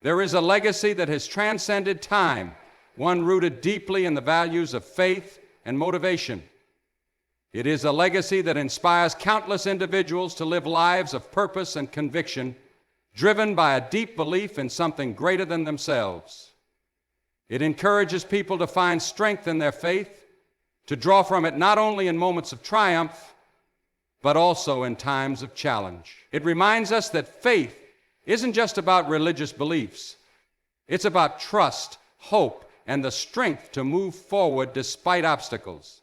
There is a legacy that has transcended time, one rooted deeply in the values of faith and motivation. It is a legacy that inspires countless individuals to live lives of purpose and conviction, driven by a deep belief in something greater than themselves. It encourages people to find strength in their faith, to draw from it not only in moments of triumph, but also in times of challenge. It reminds us that faith isn't just about religious beliefs. It's about trust, hope, and the strength to move forward despite obstacles.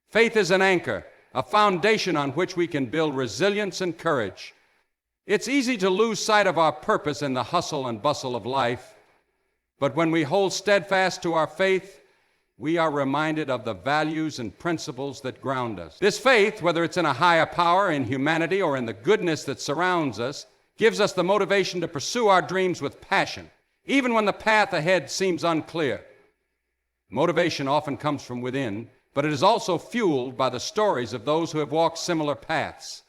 Faith is an anchor, a foundation on which we can build resilience and courage. It's easy to lose sight of our purpose in the hustle and bustle of life, but when we hold steadfast to our faith, we are reminded of the values and principles that ground us. This faith, whether it's in a higher power, in humanity, or in the goodness that surrounds us, gives us the motivation to pursue our dreams with passion, even when the path ahead seems unclear. Motivation often comes from within, but it is also fueled by the stories of those who have walked similar paths.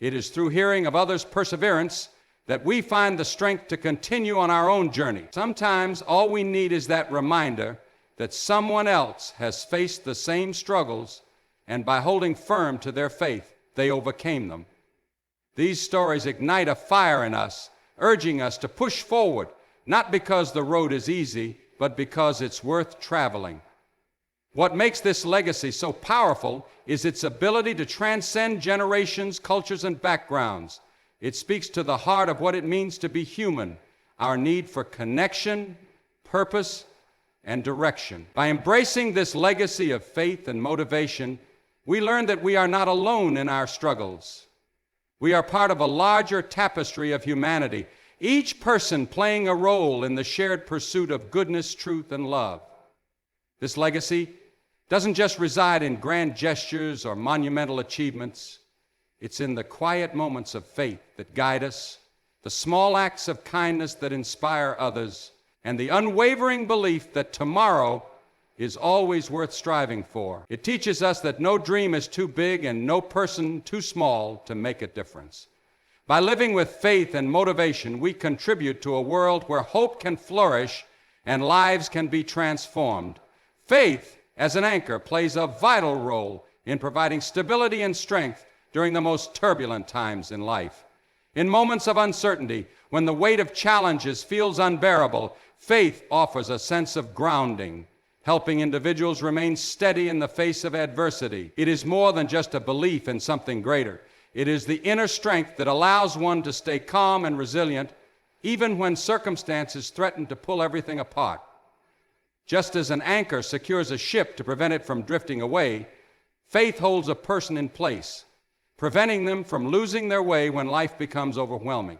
It is through hearing of others' perseverance that we find the strength to continue on our own journey. Sometimes all we need is that reminder that someone else has faced the same struggles, and by holding firm to their faith, they overcame them. These stories ignite a fire in us, urging us to push forward, not because the road is easy, but because it's worth traveling. What makes this legacy so powerful is its ability to transcend generations, cultures, and backgrounds. It speaks to the heart of what it means to be human, our need for connection, purpose, and direction. By embracing this legacy of faith and motivation, we learn that we are not alone in our struggles. We are part of a larger tapestry of humanity, each person playing a role in the shared pursuit of goodness, truth, and love. This legacy doesn't just reside in grand gestures or monumental achievements. It's in the quiet moments of faith that guide us, the small acts of kindness that inspire others, and the unwavering belief that tomorrow is always worth striving for. It teaches us that no dream is too big and no person too small to make a difference. By living with faith and motivation, we contribute to a world where hope can flourish and lives can be transformed. Faith, as an anchor, plays a vital role in providing stability and strength during the most turbulent times in life. In moments of uncertainty, when the weight of challenges feels unbearable, faith offers a sense of grounding, helping individuals remain steady in the face of adversity. It is more than just a belief in something greater. It is the inner strength that allows one to stay calm and resilient, even when circumstances threaten to pull everything apart. Just as an anchor secures a ship to prevent it from drifting away, faith holds a person in place, preventing them from losing their way when life becomes overwhelming.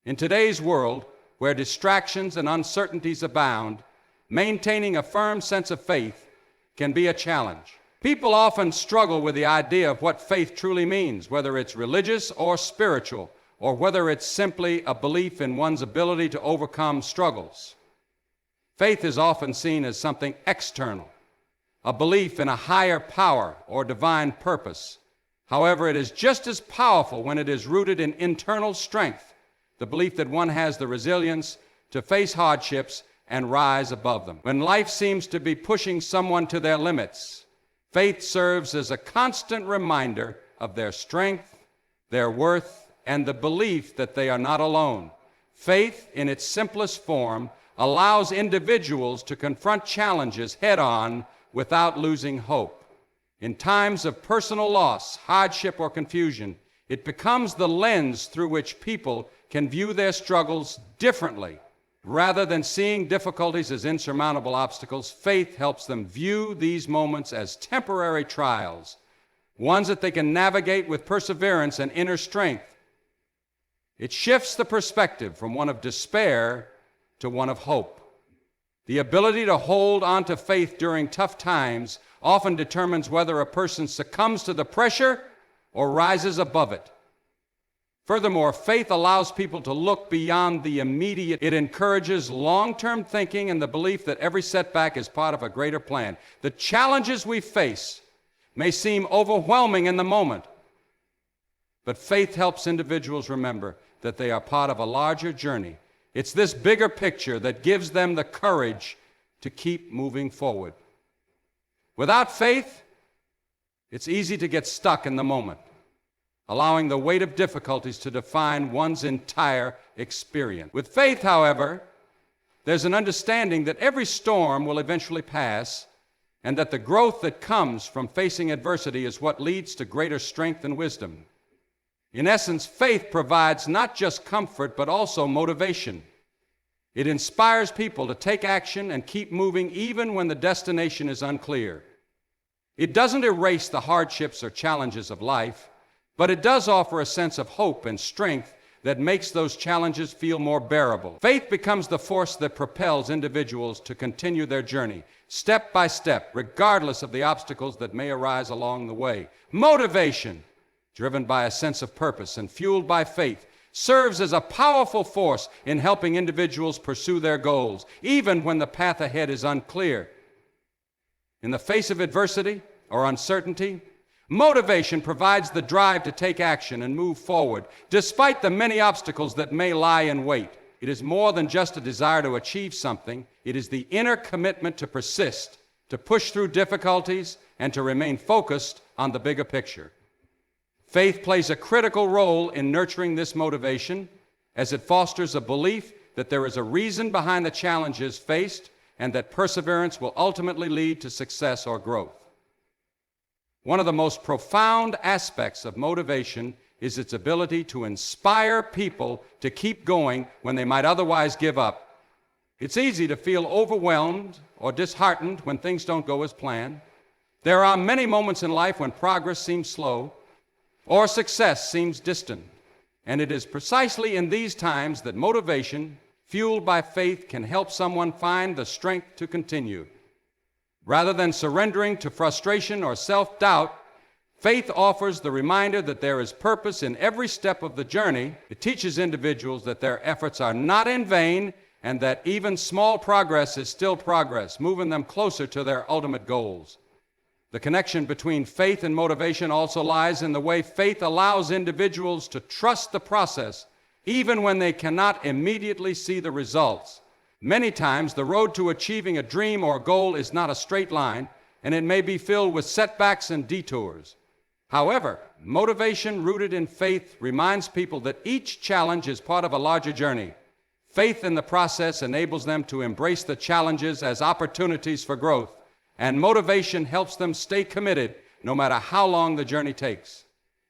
In today's world, where distractions and uncertainties abound, maintaining a firm sense of faith can be a challenge. People often struggle with the idea of what faith truly means, whether it's religious or spiritual, or whether it's simply a belief in one's ability to overcome struggles. Faith is often seen as something external, a belief in a higher power or divine purpose. However, it is just as powerful when it is rooted in internal strength, the belief that one has the resilience to face hardships and rise above them. When life seems to be pushing someone to their limits, faith serves as a constant reminder of their strength, their worth, and the belief that they are not alone. Faith, in its simplest form, allows individuals to confront challenges head-on without losing hope. In times of personal loss, hardship, or confusion, it becomes the lens through which people can view their struggles differently. Rather than seeing difficulties as insurmountable obstacles, faith helps them view these moments as temporary trials, ones that they can navigate with perseverance and inner strength. It shifts the perspective from one of despair to one of hope. The ability to hold on to faith during tough times often determines whether a person succumbs to the pressure or rises above it. Furthermore, faith allows people to look beyond the immediate. It encourages long-term thinking and the belief that every setback is part of a greater plan. The challenges we face may seem overwhelming in the moment, but faith helps individuals remember that they are part of a larger journey It's this bigger picture that gives them the courage to keep moving forward. Without faith, it's easy to get stuck in the moment, allowing the weight of difficulties to define one's entire experience. With faith, however, there's an understanding that every storm will eventually pass, and that the growth that comes from facing adversity is what leads to greater strength and wisdom. In essence, faith provides not just comfort, but also motivation. It inspires people to take action and keep moving even when the destination is unclear. It doesn't erase the hardships or challenges of life, but it does offer a sense of hope and strength that makes those challenges feel more bearable. Faith becomes the force that propels individuals to continue their journey, step by step, regardless of the obstacles that may arise along the way. Motivation, driven by a sense of purpose and fueled by faith, serves as a powerful force in helping individuals pursue their goals, even when the path ahead is unclear. In the face of adversity or uncertainty, motivation provides the drive to take action and move forward, despite the many obstacles that may lie in wait. It is more than just a desire to achieve something. It is the inner commitment to persist, to push through difficulties, and to remain focused on the bigger picture. Faith plays a critical role in nurturing this motivation, as it fosters a belief that there is a reason behind the challenges faced and that perseverance will ultimately lead to success or growth. One of the most profound aspects of motivation is its ability to inspire people to keep going when they might otherwise give up. It's easy to feel overwhelmed or disheartened when things don't go as planned. There are many moments in life when progress seems slow or success seems distant. And it is precisely in these times that motivation, fueled by faith, can help someone find the strength to continue. Rather than surrendering to frustration or self-doubt, faith offers the reminder that there is purpose in every step of the journey. It teaches individuals that their efforts are not in vain and that even small progress is still progress, moving them closer to their ultimate goals. The connection between faith and motivation also lies in the way faith allows individuals to trust the process, even when they cannot immediately see the results. Many times, the road to achieving a dream or goal is not a straight line, and it may be filled with setbacks and detours. However, motivation rooted in faith reminds people that each challenge is part of a larger journey. Faith in the process enables them to embrace the challenges as opportunities for growth, and motivation helps them stay committed no matter how long the journey takes.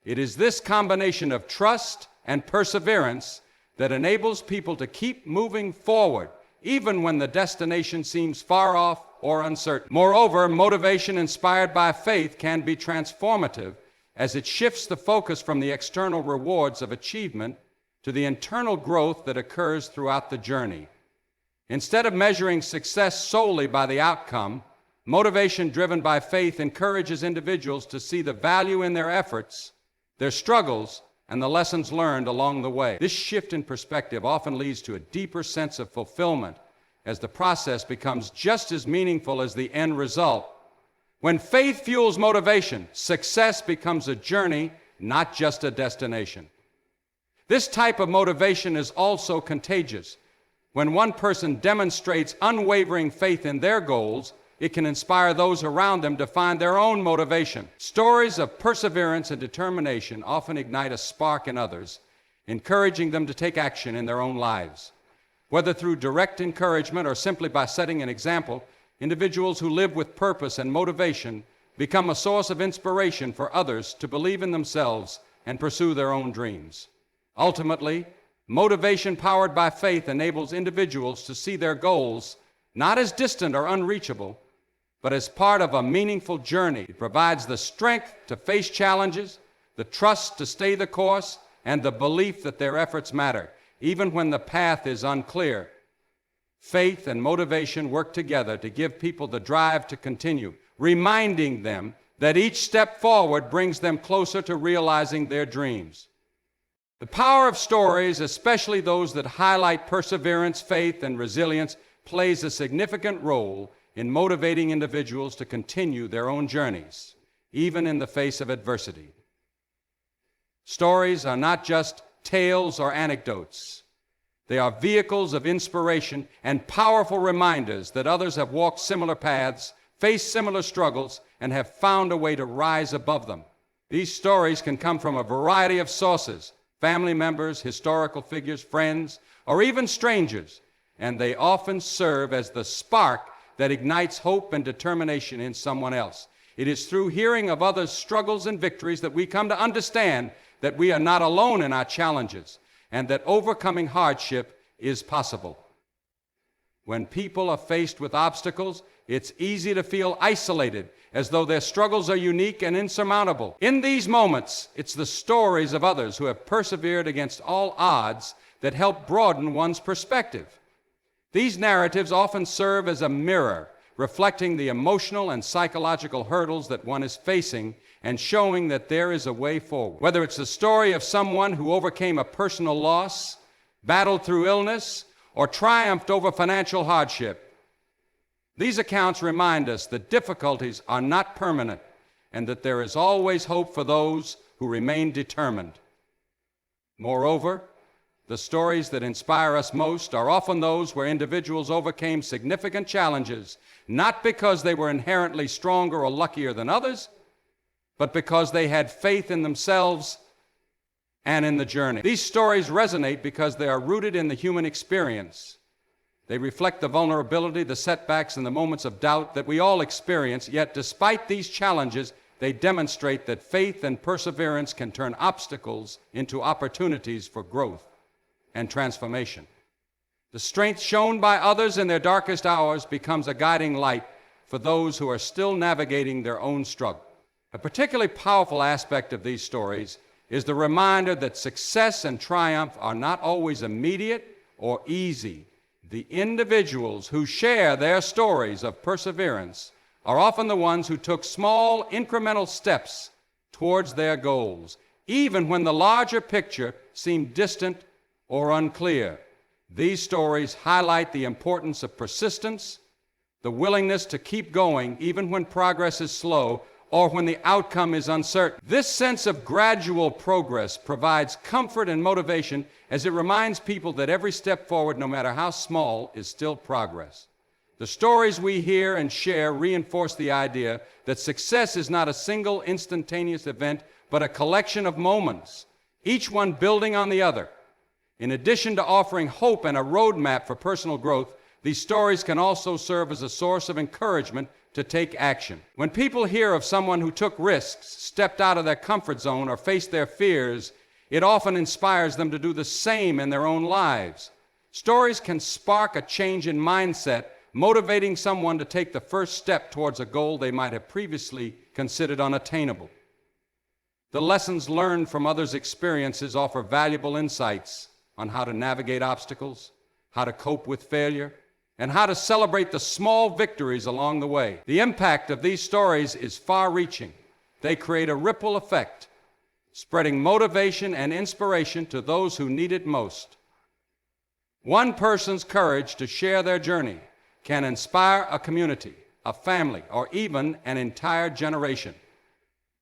It is this combination of trust and perseverance that enables people to keep moving forward, even when the destination seems far off or uncertain. Moreover, motivation inspired by faith can be transformative, as it shifts the focus from the external rewards of achievement to the internal growth that occurs throughout the journey. Instead of measuring success solely by the outcome, motivation driven by faith encourages individuals to see the value in their efforts, their struggles, and the lessons learned along the way. This shift in perspective often leads to a deeper sense of fulfillment, as the process becomes just as meaningful as the end result. When faith fuels motivation, success becomes a journey, not just a destination. This type of motivation is also contagious. When one person demonstrates unwavering faith in their goals, it can inspire those around them to find their own motivation. Stories of perseverance and determination often ignite a spark in others, encouraging them to take action in their own lives. Whether through direct encouragement or simply by setting an example, individuals who live with purpose and motivation become a source of inspiration for others to believe in themselves and pursue their own dreams. Ultimately, motivation powered by faith enables individuals to see their goals not as distant or unreachable, but as part of a meaningful journey. It provides the strength to face challenges, the trust to stay the course, and the belief that their efforts matter, even when the path is unclear. Faith and motivation work together to give people the drive to continue, reminding them that each step forward brings them closer to realizing their dreams. The power of stories, especially those that highlight perseverance, faith, and resilience, plays a significant role in motivating individuals to continue their own journeys, even in the face of adversity. Stories are not just tales or anecdotes. They are vehicles of inspiration and powerful reminders that others have walked similar paths, faced similar struggles, and have found a way to rise above them. These stories can come from a variety of sources: family members, historical figures, friends, or even strangers, and they often serve as the spark that ignites hope and determination in someone else. It is through hearing of others' struggles and victories that we come to understand that we are not alone in our challenges and that overcoming hardship is possible. When people are faced with obstacles, it's easy to feel isolated, as though their struggles are unique and insurmountable. In these moments, it's the stories of others who have persevered against all odds that help broaden one's perspective. These narratives often serve as a mirror, reflecting the emotional and psychological hurdles that one is facing and showing that there is a way forward. Whether it's the story of someone who overcame a personal loss, battled through illness, or triumphed over financial hardship, these accounts remind us that difficulties are not permanent and that there is always hope for those who remain determined. Moreover, the stories that inspire us most are often those where individuals overcame significant challenges, not because they were inherently stronger or luckier than others, but because they had faith in themselves and in the journey. These stories resonate because they are rooted in the human experience. They reflect the vulnerability, the setbacks, and the moments of doubt that we all experience, yet despite these challenges, they demonstrate that faith and perseverance can turn obstacles into opportunities for growth and transformation. The strength shown by others in their darkest hours becomes a guiding light for those who are still navigating their own struggle. A particularly powerful aspect of these stories is the reminder that success and triumph are not always immediate or easy. The individuals who share their stories of perseverance are often the ones who took small, incremental steps towards their goals, even when the larger picture seemed distant or unclear. These stories highlight the importance of persistence, the willingness to keep going even when progress is slow or when the outcome is uncertain. This sense of gradual progress provides comfort and motivation as it reminds people that every step forward, no matter how small, is still progress. The stories we hear and share reinforce the idea that success is not a single instantaneous event, but a collection of moments, each one building on the other. In addition to offering hope and a roadmap for personal growth, these stories can also serve as a source of encouragement to take action. When people hear of someone who took risks, stepped out of their comfort zone, or faced their fears, it often inspires them to do the same in their own lives. Stories can spark a change in mindset, motivating someone to take the first step towards a goal they might have previously considered unattainable. The lessons learned from others' experiences offer valuable insights on how to navigate obstacles, how to cope with failure, and how to celebrate the small victories along the way. The impact of these stories is far-reaching. They create a ripple effect, spreading motivation and inspiration to those who need it most. One person's courage to share their journey can inspire a community, a family, or even an entire generation.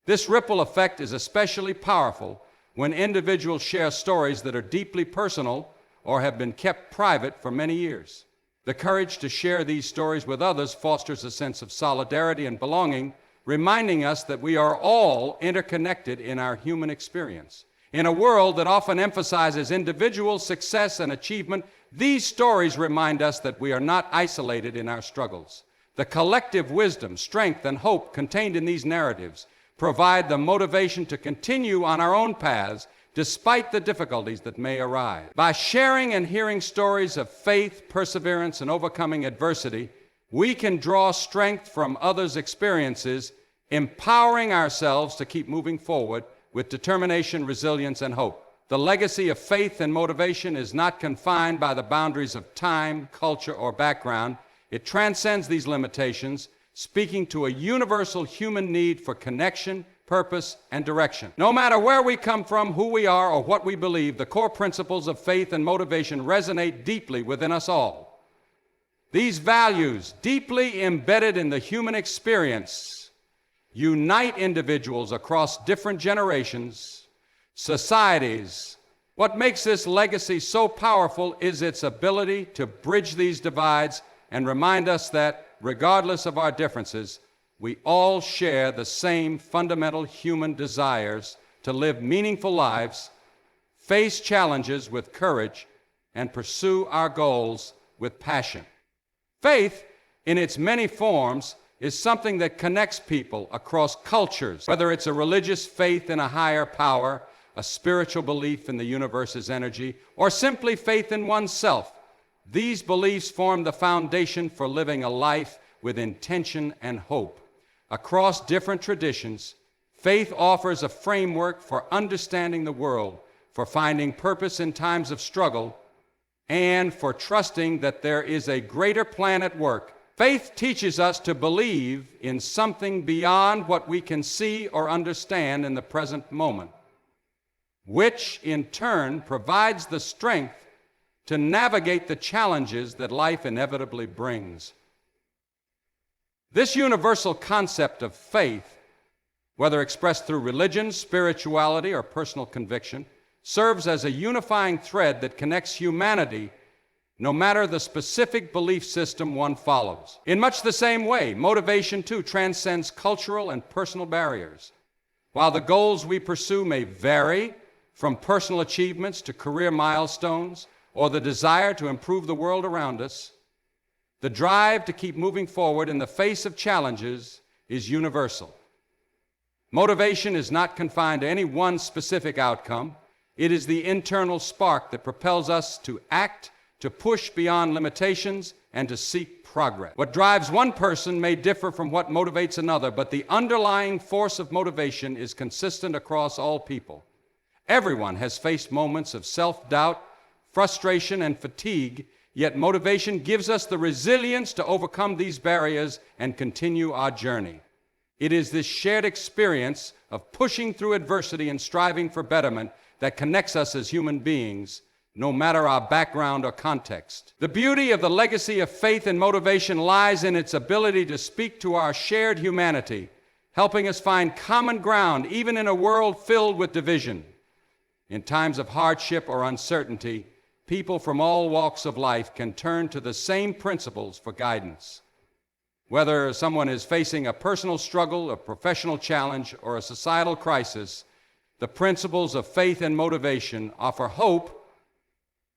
This ripple effect is especially powerful when individuals share stories that are deeply personal or have been kept private for many years. The courage to share these stories with others fosters a sense of solidarity and belonging, reminding us that we are all interconnected in our human experience. In a world that often emphasizes individual success and achievement, these stories remind us that we are not isolated in our struggles. The collective wisdom, strength, and hope contained in these narratives provide the motivation to continue on our own paths despite the difficulties that may arise. By sharing and hearing stories of faith, perseverance, and overcoming adversity, we can draw strength from others' experiences, empowering ourselves to keep moving forward with determination, resilience, and hope. The legacy of faith and motivation is not confined by the boundaries of time, culture, or background. It transcends these limitations, speaking to a universal human need for connection, purpose, and direction. No matter where we come from, who we are, or what we believe, the core principles of faith and motivation resonate deeply within us all. These values, deeply embedded in the human experience, unite individuals across different generations, societies, What makes this legacy so powerful is its ability to bridge these divides and remind us that, regardless of our differences, we all share the same fundamental human desires to live meaningful lives, face challenges with courage, and pursue our goals with passion. Faith, in its many forms, is something that connects people across cultures, whether it's a religious faith in a higher power, a spiritual belief in the universe's energy, or simply faith in oneself. These beliefs form the foundation for living a life with intention and hope. Across different traditions, faith offers a framework for understanding the world, for finding purpose in times of struggle, and for trusting that there is a greater plan at work. Faith teaches us to believe in something beyond what we can see or understand in the present moment, which in turn provides the strength to navigate the challenges that life inevitably brings. This universal concept of faith, whether expressed through religion, spirituality, or personal conviction, serves as a unifying thread that connects humanity no matter the specific belief system one follows. In much the same way, motivation too transcends cultural and personal barriers. While the goals we pursue may vary, from personal achievements to career milestones, or the desire to improve the world around us, the drive to keep moving forward in the face of challenges is universal. Motivation is not confined to any one specific outcome. It is the internal spark that propels us to act, to push beyond limitations, and to seek progress. What drives one person may differ from what motivates another, but the underlying force of motivation is consistent across all people. Everyone has faced moments of self-doubt, frustration, and fatigue, yet motivation gives us the resilience to overcome these barriers and continue our journey. It is this shared experience of pushing through adversity and striving for betterment that connects us as human beings, no matter our background or context. The beauty of the legacy of faith and motivation lies in its ability to speak to our shared humanity, helping us find common ground even in a world filled with division. In times of hardship or uncertainty, people from all walks of life can turn to the same principles for guidance. Whether someone is facing a personal struggle, a professional challenge, or a societal crisis, the principles of faith and motivation offer hope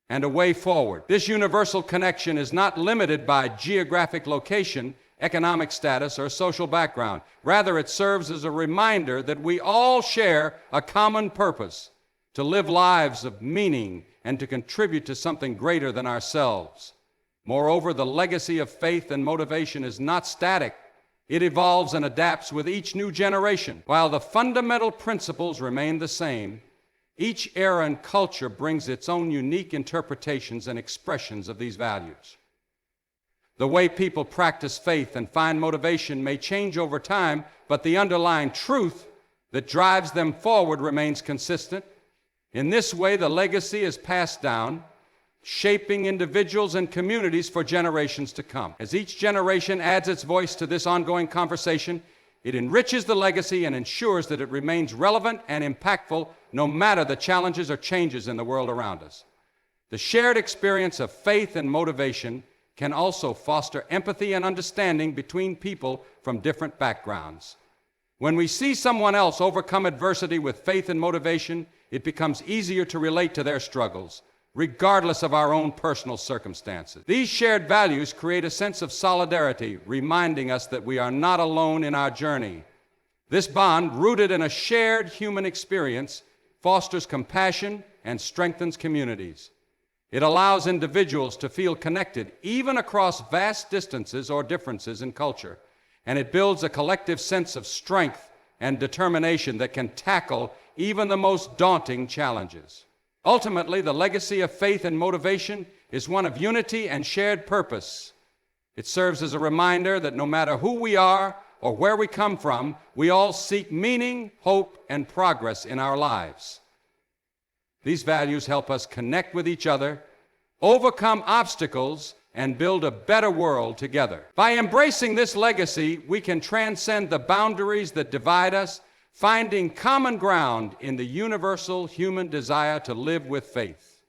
and a way forward. This universal connection is not limited by geographic location, economic status, or social background. Rather, it serves as a reminder that we all share a common purpose: to live lives of meaning and to contribute to something greater than ourselves. Moreover, the legacy of faith and motivation is not static. It evolves and adapts with each new generation. While the fundamental principles remain the same, each era and culture brings its own unique interpretations and expressions of these values. The way people practice faith and find motivation may change over time, but the underlying truth that drives them forward remains consistent. In this way, the legacy is passed down, shaping individuals and communities for generations to come. As each generation adds its voice to this ongoing conversation, it enriches the legacy and ensures that it remains relevant and impactful no matter the challenges or changes in the world around us. The shared experience of faith and motivation can also foster empathy and understanding between people from different backgrounds. When we see someone else overcome adversity with faith and motivation, it becomes easier to relate to their struggles, regardless of our own personal circumstances. These shared values create a sense of solidarity, reminding us that we are not alone in our journey. This bond, rooted in a shared human experience, fosters compassion and strengthens communities. It allows individuals to feel connected, even across vast distances or differences in culture, and it builds a collective sense of strength and determination that can tackle even the most daunting challenges. Ultimately, the legacy of faith and motivation is one of unity and shared purpose. It serves as a reminder that no matter who we are or where we come from, we all seek meaning, hope, and progress in our lives. These values help us connect with each other, overcome obstacles, and build a better world together. By embracing this legacy, we can transcend the boundaries that divide us, finding common ground in the universal human desire to live with faith,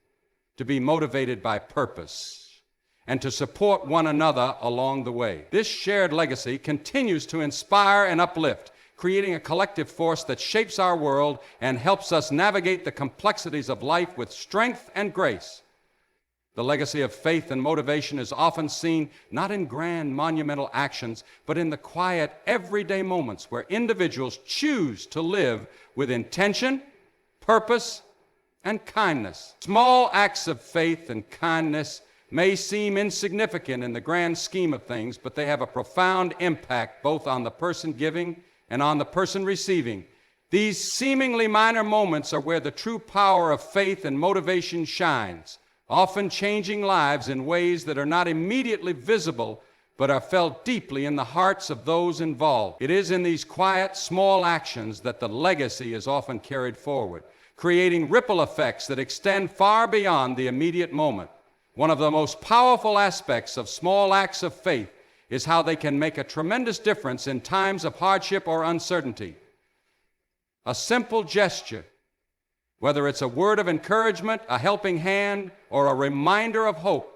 to be motivated by purpose, and to support one another along the way. This shared legacy continues to inspire and uplift, creating a collective force that shapes our world and helps us navigate the complexities of life with strength and grace. The legacy of faith and motivation is often seen not in grand monumental actions, but in the quiet, everyday moments where individuals choose to live with intention, purpose, and kindness. Small acts of faith and kindness may seem insignificant in the grand scheme of things, but they have a profound impact both on the person giving and on the person receiving. These seemingly minor moments are where the true power of faith and motivation shines, often changing lives in ways that are not immediately visible, but are felt deeply in the hearts of those involved. It is in these quiet, small actions that the legacy is often carried forward, creating ripple effects that extend far beyond the immediate moment. One of the most powerful aspects of small acts of faith is how they can make a tremendous difference in times of hardship or uncertainty. A simple gesture, whether it's a word of encouragement, a helping hand, or a reminder of hope,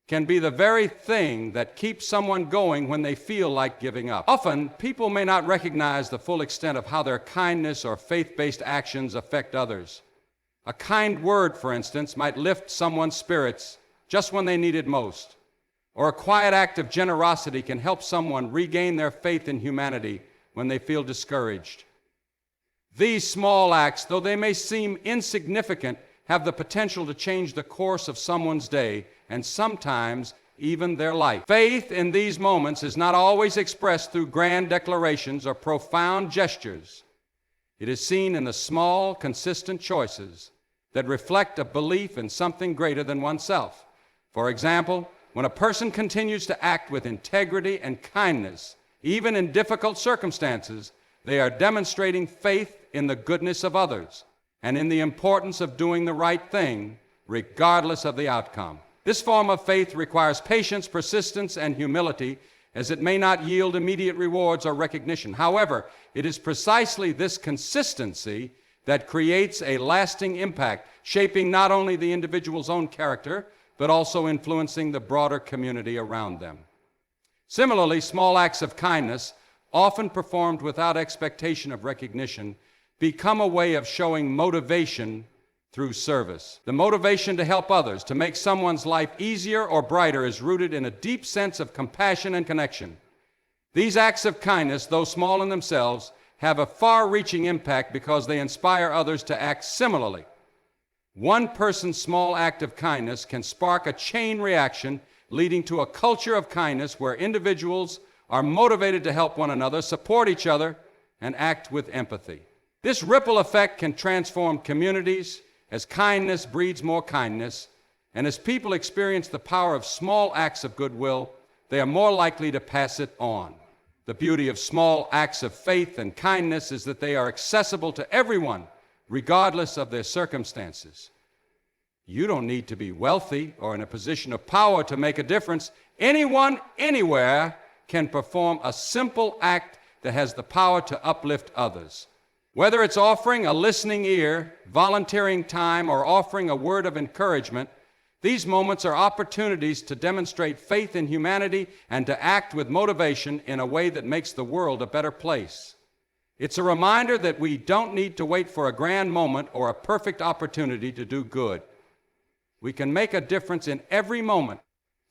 can be the very thing that keeps someone going when they feel like giving up. Often, people may not recognize the full extent of how their kindness or faith-based actions affect others. A kind word, for instance, might lift someone's spirits just when they need it most. Or a quiet act of generosity can help someone regain their faith in humanity when they feel discouraged. These small acts, though they may seem insignificant, have the potential to change the course of someone's day and sometimes even their life. Faith in these moments is not always expressed through grand declarations or profound gestures. It is seen in the small, consistent choices that reflect a belief in something greater than oneself. For example, when a person continues to act with integrity and kindness, even in difficult circumstances, they are demonstrating faith in the goodness of others and in the importance of doing the right thing, regardless of the outcome. This form of faith requires patience, persistence, and humility, as it may not yield immediate rewards or recognition. However, it is precisely this consistency that creates a lasting impact, shaping not only the individual's own character, but also influencing the broader community around them. Similarly, small acts of kindness, often performed without expectation of recognition, become a way of showing motivation through service. The motivation to help others, to make someone's life easier or brighter, is rooted in a deep sense of compassion and connection. These acts of kindness, though small in themselves, have a far-reaching impact because they inspire others to act similarly. One person's small act of kindness can spark a chain reaction, leading to a culture of kindness where individuals are motivated to help one another, support each other, and act with empathy. This ripple effect can transform communities as kindness breeds more kindness, and as people experience the power of small acts of goodwill, they are more likely to pass it on. The beauty of small acts of faith and kindness is that they are accessible to everyone, regardless of their circumstances. You don't need to be wealthy or in a position of power to make a difference. Anyone, anywhere, can perform a simple act that has the power to uplift others. Whether it's offering a listening ear, volunteering time, or offering a word of encouragement, these moments are opportunities to demonstrate faith in humanity and to act with motivation in a way that makes the world a better place. It's a reminder that we don't need to wait for a grand moment or a perfect opportunity to do good. We can make a difference in every moment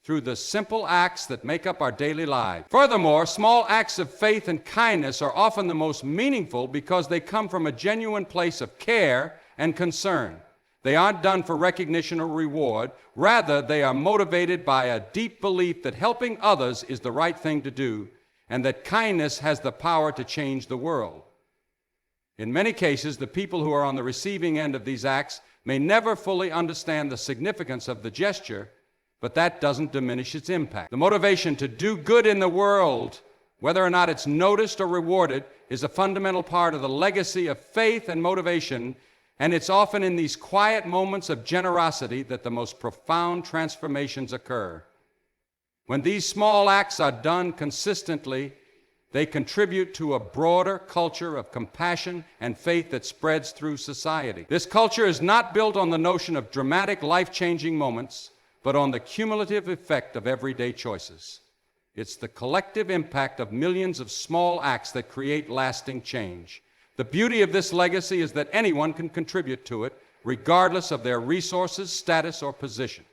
through the simple acts that make up our daily lives. Furthermore, small acts of faith and kindness are often the most meaningful because they come from a genuine place of care and concern. They aren't done for recognition or reward. Rather, they are motivated by a deep belief that helping others is the right thing to do and that kindness has the power to change the world. In many cases, the people who are on the receiving end of these acts may never fully understand the significance of the gesture, but that doesn't diminish its impact. The motivation to do good in the world, whether or not it's noticed or rewarded, is a fundamental part of the legacy of faith and motivation, and it's often in these quiet moments of generosity that the most profound transformations occur. When these small acts are done consistently, they contribute to a broader culture of compassion and faith that spreads through society. This culture is not built on the notion of dramatic, life-changing moments, but on the cumulative effect of everyday choices. It's the collective impact of millions of small acts that create lasting change. The beauty of this legacy is that anyone can contribute to it, regardless of their resources, status, or position.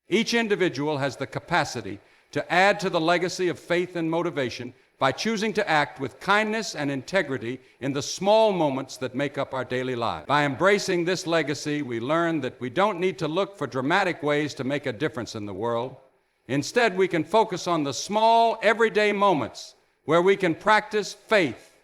Each individual has the capacity to add to the legacy of faith and motivation by choosing to act with kindness and integrity in the small moments that make up our daily lives. By embracing this legacy, we learn that we don't need to look for dramatic ways to make a difference in the world. Instead, we can focus on the small, everyday moments where we can practice faith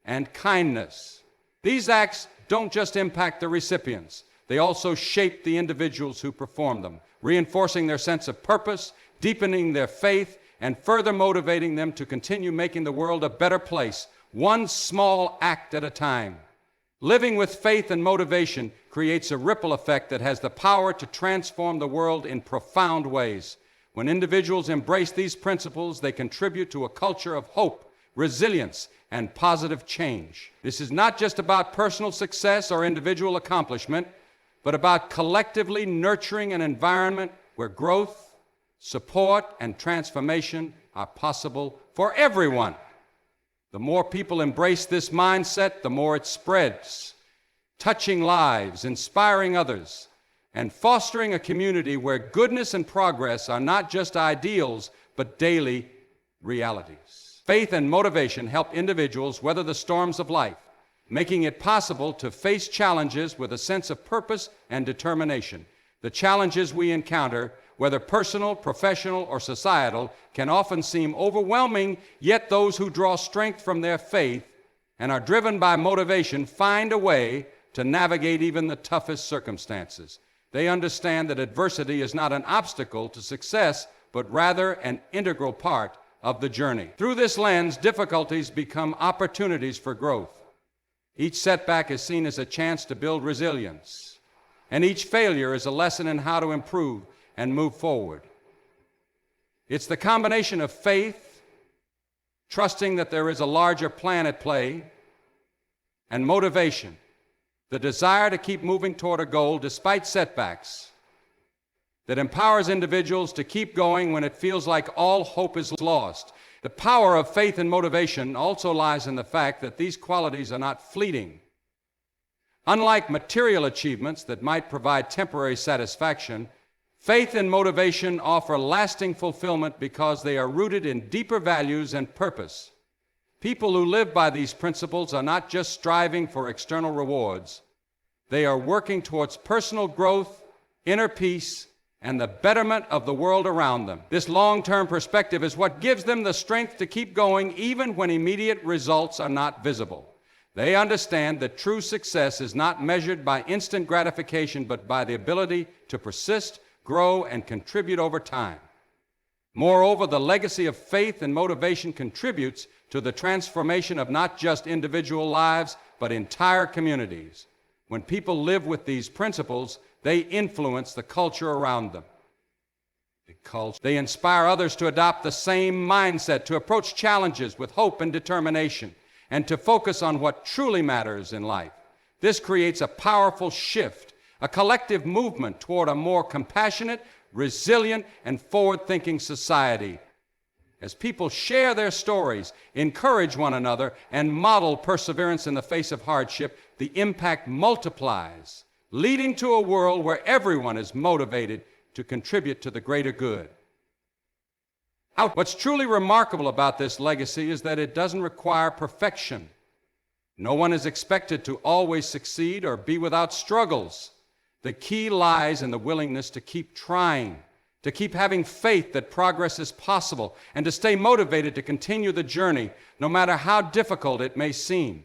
and kindness. These acts don't just impact the recipients, they also shape the individuals who perform them, reinforcing their sense of purpose, deepening their faith, and further motivating them to continue making the world a better place, one small act at a time. Living with faith and motivation creates a ripple effect that has the power to transform the world in profound ways. When individuals embrace these principles, they contribute to a culture of hope, resilience, and positive change. This is not just about personal success or individual accomplishment, but about collectively nurturing an environment where growth, support, and transformation are possible for everyone. The more people embrace this mindset, the more it spreads, touching lives, inspiring others, and fostering a community where goodness and progress are not just ideals, but daily realities. Faith and motivation help individuals weather the storms of life, making it possible to face challenges with a sense of purpose and determination. The challenges we encounter, whether personal, professional, or societal, can often seem overwhelming, yet those who draw strength from their faith and are driven by motivation find a way to navigate even the toughest circumstances. They understand that adversity is not an obstacle to success, but rather an integral part of the journey. Through this lens, difficulties become opportunities for growth. Each setback is seen as a chance to build resilience, and each failure is a lesson in how to improve and move forward. It's the combination of faith, trusting that there is a larger plan at play, and motivation, the desire to keep moving toward a goal despite setbacks, that empowers individuals to keep going when it feels like all hope is lost. The power of faith and motivation also lies in the fact that these qualities are not fleeting. Unlike material achievements that might provide temporary satisfaction, faith and motivation offer lasting fulfillment because they are rooted in deeper values and purpose. People who live by these principles are not just striving for external rewards. They are working towards personal growth, inner peace, and the betterment of the world around them. This long-term perspective is what gives them the strength to keep going even when immediate results are not visible. They understand that true success is not measured by instant gratification, but by the ability to persist, grow, and contribute over time. Moreover, the legacy of faith and motivation contributes to the transformation of not just individual lives, but entire communities. When people live with these principles, they influence the culture around them. They inspire others to adopt the same mindset, to approach challenges with hope and determination, and to focus on what truly matters in life. This creates a powerful shift, a collective movement toward a more compassionate, resilient, and forward-thinking society. As people share their stories, encourage one another, and model perseverance in the face of hardship, the impact multiplies, leading to a world where everyone is motivated to contribute to the greater good. What's truly remarkable about this legacy is that it doesn't require perfection. No one is expected to always succeed or be without struggles. The key lies in the willingness to keep trying, to keep having faith that progress is possible, and to stay motivated to continue the journey, no matter how difficult it may seem.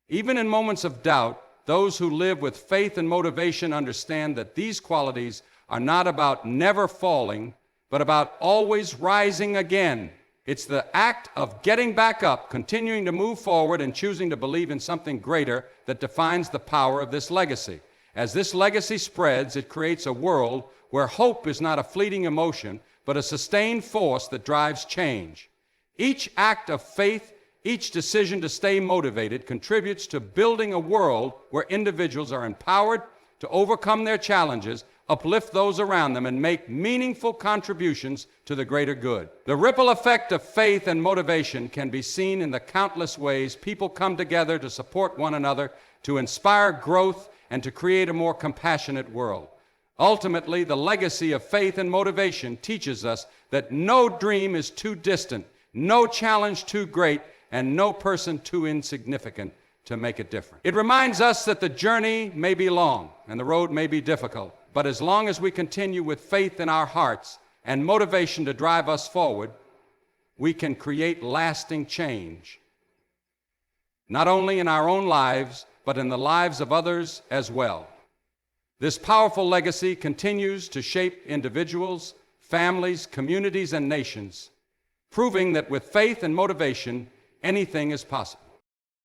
Even in moments of doubt, those who live with faith and motivation understand that these qualities are not about never falling, but about always rising again. It's the act of getting back up, continuing to move forward, and choosing to believe in something greater that defines the power of this legacy. As this legacy spreads, it creates a world where hope is not a fleeting emotion, but a sustained force that drives change. Each act of faith, each decision to stay motivated contributes to building a world where individuals are empowered to overcome their challenges, uplift those around them, and make meaningful contributions to the greater good. The ripple effect of faith and motivation can be seen in the countless ways people come together to support one another, to inspire growth, and to create a more compassionate world. Ultimately, the legacy of faith and motivation teaches us that no dream is too distant, no challenge too great, and no person too insignificant to make a difference. It reminds us that the journey may be long and the road may be difficult, but as long as we continue with faith in our hearts and motivation to drive us forward, we can create lasting change, not only in our own lives, but in the lives of others as well. This powerful legacy continues to shape individuals, families, communities, and nations, proving that with faith and motivation, anything is possible.